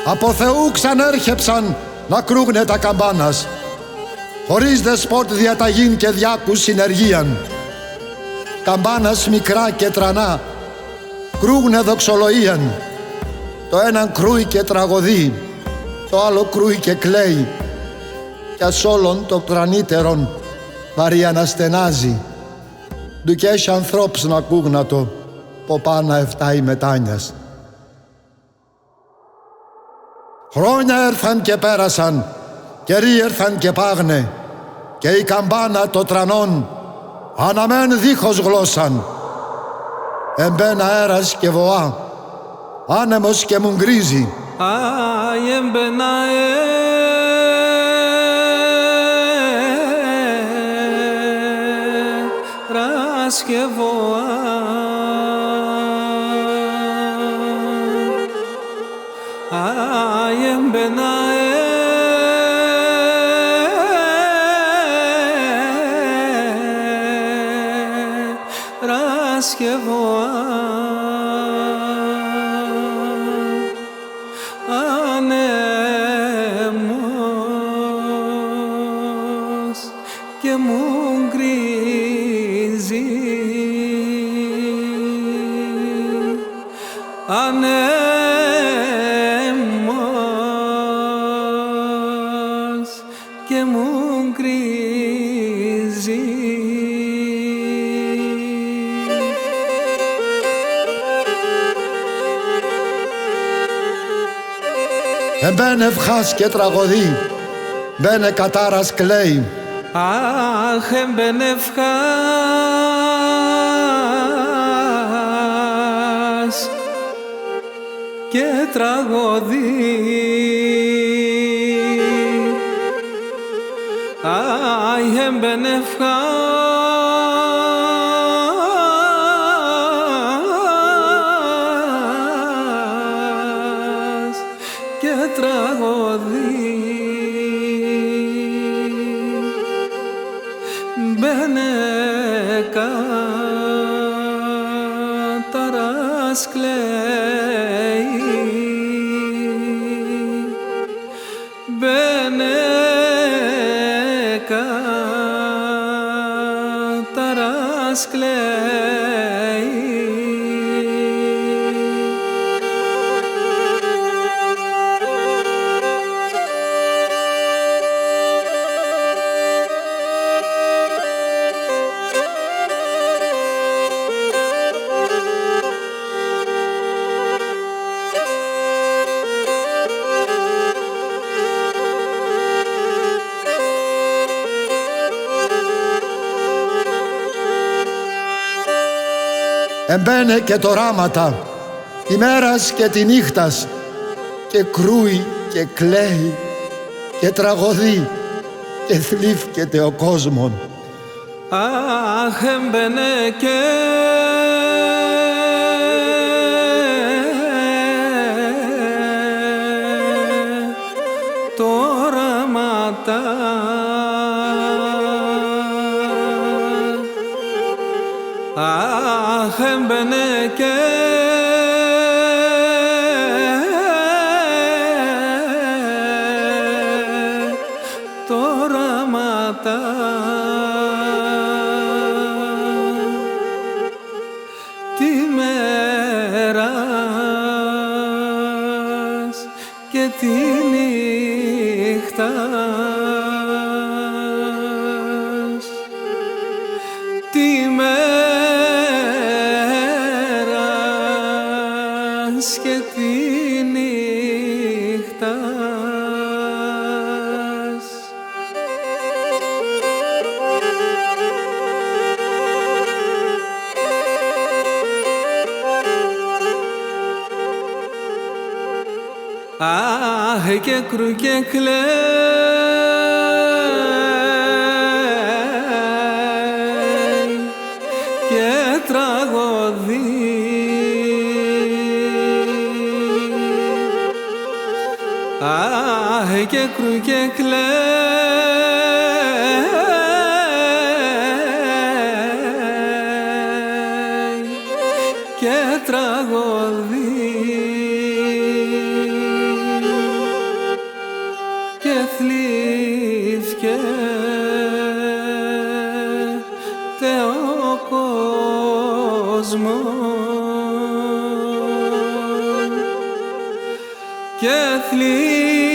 Από Θεού ξανέρχεψαν να κρούγνε τα καμπάνας, χωρίς δεσπότ διαταγήν και διάκους συνεργίαν. Καμπάνας μικρά και τρανά κρούγνε δοξολογίαν. Το έναν κρούει και τραγωδεί, το άλλο κρούει και κλαίει, κι ας όλων το τρανίτερον βαρύ αναστενάζει. Ντου κι έχει ανθρώπους να ακούγνατο, ποπάνα εφτάει μετάνιας. Χρόνια έρθαν και πέρασαν, καιροί έρθαν και πάγνε, και η καμπάνα το τρανών αναμέν δίχως γλώσσαν. Εμπέν αέρας και βοά, άνεμος και μου γκρίζει. Εμπέν αέρας και βοά, εμπέν αέρας και βοά. Άνεμος και μου γκρίζει, άνεμος και μου γκρίζει. Εμπέν ευχάς και τραγωδεί, μπαίνε κατάρας κλαίει. Αχ, εμπέν ευχάς και τραγωδεί, αχ, εμπέν ευχάς και τραγωδεί. Μπαίνε κατάρας κλαίει, μπαίνε κατάρας κλαίει. Εμπαίνε και το ράματα, ημέρας και τη νύχτας, και κρούει και κλαίει και τραγωδεί και θλίφκεται ο κόσμον. Αχ, εμπαίνε και το ράματα, αχ, εμπαίνε και το ράματα, τη μέρας και τη νύχτας, τη μέρας και τη νύχτας. Αχ, και κρού και κλαίει και τραγωδεί, αχ, και κρού και κλαίει και τραγωδεί. και θλίψη